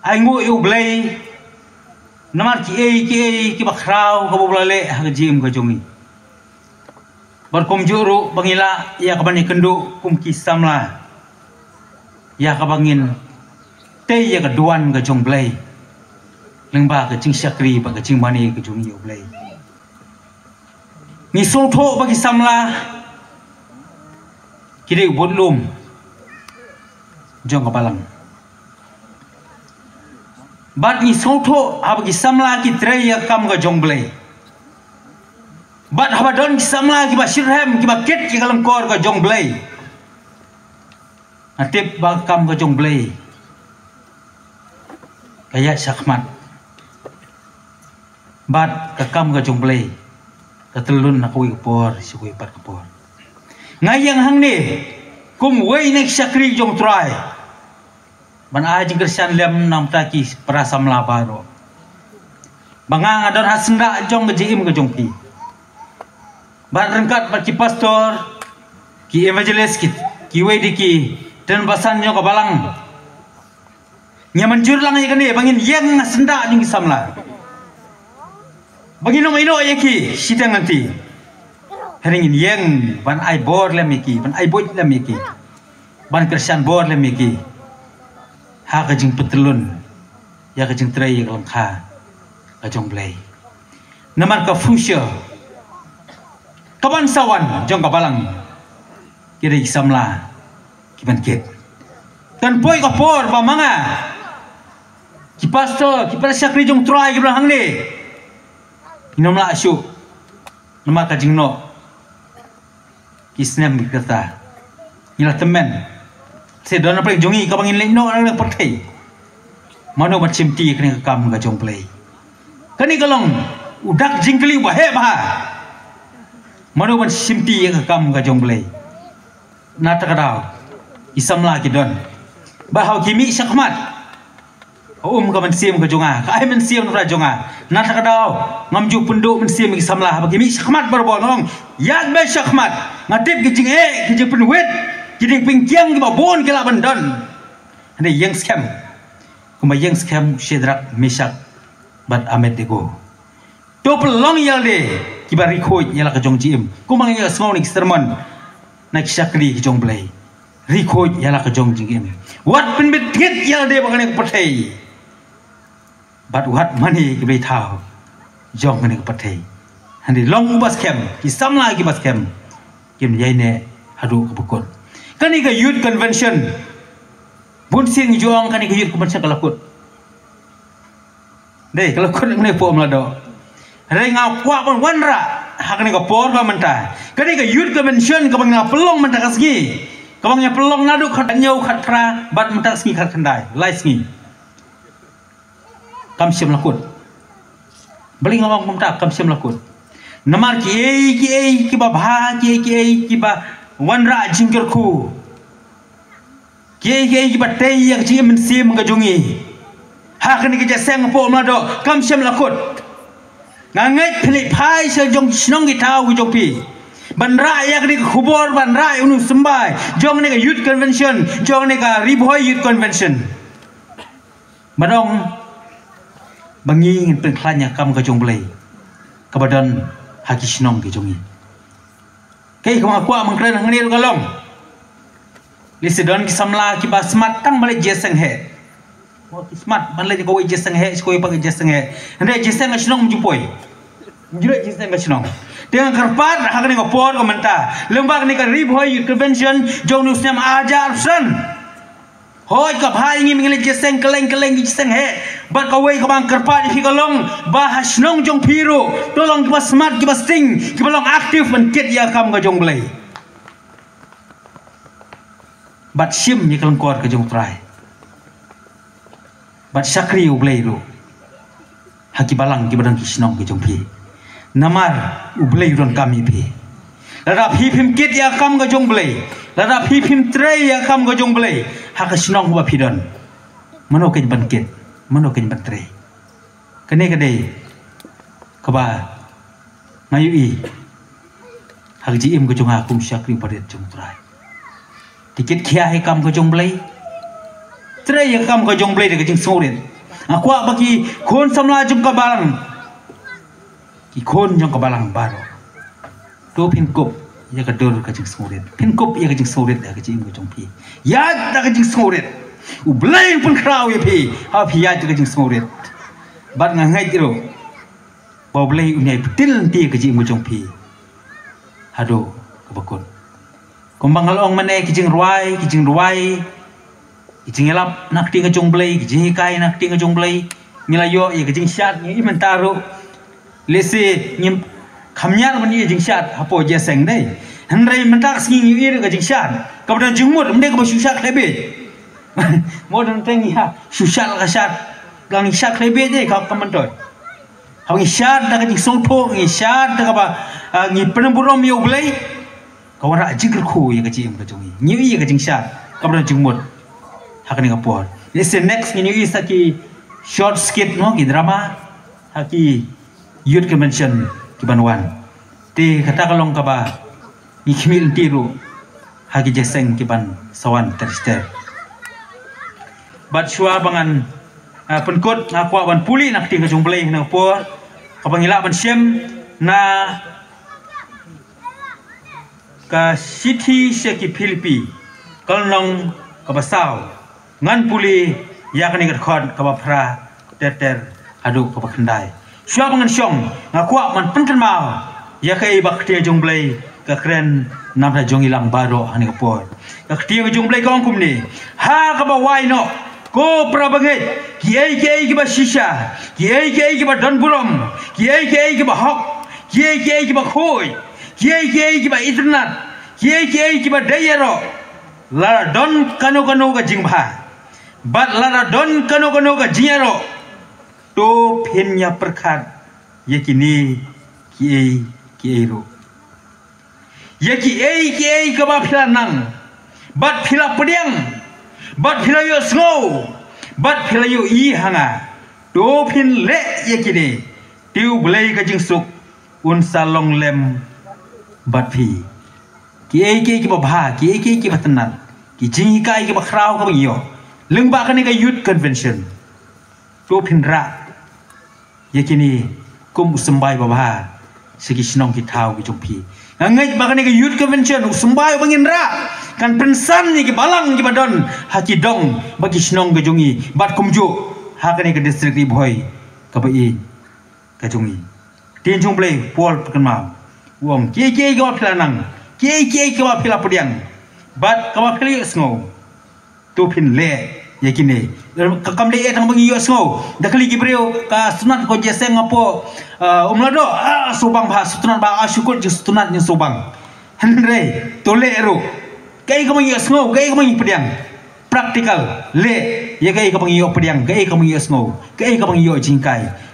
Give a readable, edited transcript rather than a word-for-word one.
Aingu yu blay namar ki bakrau ka boblale ha jim ka jongi barkom juru bangila ya ka bani kendu kum ki samla ya ka bangin te ya ka duan ka jong blay lengba ka jing syakri ba ka jing mani ka jongi yu blay ni so tho ba ki samla kiri bodlum jong ka balang bat ni soto haba ki samla ki treya kam ga jongle bat haba don ki samla ki basirhem ki baket ki kalam kor ga jongle atip ba kam ga jongle kaya syakmat bat ka kam ga jongle ka telun na kuwi por si kuwi pat kapor ngayang hang ni kum wei nek syakri jong try ban ajing kersian lem nam taki perasam labaro bangang adon hasenda jong gejiim ke jongpi ban rengkat baki pastor ki evangelist ki we diki dan basan jong ke balang nyaman jur lang ikani bangin yang senda jong samla bangin no ino yaki sidang nanti haringin yang ban ai bor lem iki ban ai boy lem iki ban kersian bor lem iki ha ka jing petelun ya ka jing tray ka langkha ka jong blay namar ka fusya kaban sawan jong ka balang kiri samla kiban ket tan poi ka por ba manga ki pastor ki para syakri jong try ki hang ni inom la asyu namar ka jing no ki snem ki kata ila temen sedona play jongi ka bangin leno ang pertai mano bat simti kene kam ga jong play kani kalong udak jingkli ba he ba mano bat simti ka kam ga jong play nata kadau isamla ki don ba haw kimi syakmat ka man sim ga jonga ka ai man sim ra jonga nata kadau ngamju penduk man sim ki samla ba kimi syakmat barbon ngong yak be syakmat ngatip ki jing ki jing penwet kiding pingkiang ki babon ki laban don ane yang scam kuma yang scam Shedrak Meshak bat Abednego to pelong yalde ki bari khoj yala ka jong jim kuma ngi smau ni sermon nak syakri ki jong blay ri khoj yala ka jong jim wat pen bit git yalde bangane ko pathai bat wat mani ki blay thao jong ngane ko pathai ane long ubas scam ki samla ki bas scam kim yaine hadu ko bukot kani ka youth convention bun sing juang kani ka youth convention kalakut dei kalakut ngne po mlado re nga kwa pon wanra hakani ka por ba menta kani ka youth convention ka bangna pelong menta kasgi ka bangnya pelong nadu khat nyau khat kra bat menta kasgi khat khandai lai sngi kam sim lakut beli ngawang menta kam sim lakut namar ki ba bha ki ba wanra jingker ku ki ba tei yang ji men sim ga jongi ha kani ke seng po mlado kam sem lakut ngangai phili phai se jong snong gi tau gi jopi ban ra ya kani khubor ban ra unu sembai jong ne ga youth convention jong ne ga riboy youth convention madong bangi ngin pen khlanya kam ga jong blai kabadan haki snong gi jongi kay kung ako ang kren hangni galong lisidon ki samla ki ba smart tang balik jeseng he mo ki smart ban le ko jeseng he ko pag jeseng he hande jeseng asnong jupoi jure jeseng asnong dengan karpat hangni ko por ko menta lembag ni ka riboy convention jong nu sem ajar san hoi ka bhai ngi mingile jeseng keleng jeseng he bat ka wei ka bang karpat ki galong ba hasnong jong piru tolong ki ba smart ki ba sting ki balong aktif men ket ya kam ga jong blai bat sim ni kalong kor ka jong try bat syakri u blai ru haki balang ki badang ki snong ki jong pi namar u blai ron kami pi ladap hi phim ket ya kam ga jong blai ladap hi phim tray ya kam ga jong blai hak snong ba pidon mano ken ban ket mano ken ban tray kene kade kaba ngayu i hak ji im ga jong akum syakri padet jong tray tiket kia he kam ga jong blai cerai ya kam ka jong blade ka jing sore aku bagi kon samla jung ka balang ki kon jong ka balang baro to pin kop ya ka dor ka jing sore pin kop ya ka jing sore da ka jing jong pi ya da ka jing sore u blade pun kraw ya pi ha pi ya ka jing sore bat ngai tiro ba blade unai petil ti ka jing jong pi hado ka bakon kumbang ong mane ki jing ruai kijing elap nak ting jong blai kijing kai nak ting jong blai milayo ye kijing shat ni mentaro lese nyim khamnyar mani jing shat apo je seng dai hanrai mentak sing ir kijing shat kabdan jingmut mde ko shat lebe modern teng ya shat ka shat lang shat lebe je ka kamantoy hawi shat da kijing songtho ngi shat da ba ngi penamburom yo blai kawara jingr khu ye kijing ka jongi ni ye kijing shat kabdan jingmut hakani kapor. This next ini is ki short skit no ki drama haki youth convention ki Banwan. Ti kata kalong kaba ni kimil tiru haki jeseng ki ban sawan terster. Bat shua bangan penkot ngakwa ban puli nak ting kajong play na por kapangila ban siem na ka city seki Philippi kalong kabasau ngan puli yakni kat khon ka phra ter adu ka khandai shwa bangan shong ngakwa man penkan mau yakai bak tie jong blai ka kren nam ra jong ilang baro ani ka por ka tie jong blai ka kum ni ha ka ba wai no ko pra bangai ki ba shisha ki ba don burom ki ba hok ki ba khoi ki ba internet ki ba dayaro la don kano ka jingba bat lara don kano ka jiaro to phenya perkhat yakini ki ro yaki ka ba phila nang bat phila pediang bat phila yo snow bat phila yo I hanga to phin le yakini tiu blai ka jing suk un salong lem bat phi ki ba bha ki ba tanan ki jing kai ki ba khrau ka ba yo lengba kani ka youth convention to phinra yakini kum sembai baba segi sinong ki thau ki jompi ngai ba kani ka youth convention sembai banginra kan pensan ni ki balang ki badon haki dong bagi sinong ka jongi bat kumju ha kani ka district ri boy ka ba I ka jongi tin jong play pol kan ma wong ki ka philanang ki ka phila podiang bat ka ba phili sngo to phin le yakini kam le etang bangi yo sngo dakali gibreo ka sunat ko jeseng apo umlado subang ba sunat ba asyukul just sunat ni subang henre tole ero kai ka bangi yo sngo kai ka bangi pediang practical le ye kai ka bangi yo pediang kai ka bangi yo sngo kai ka bangi yo jingkai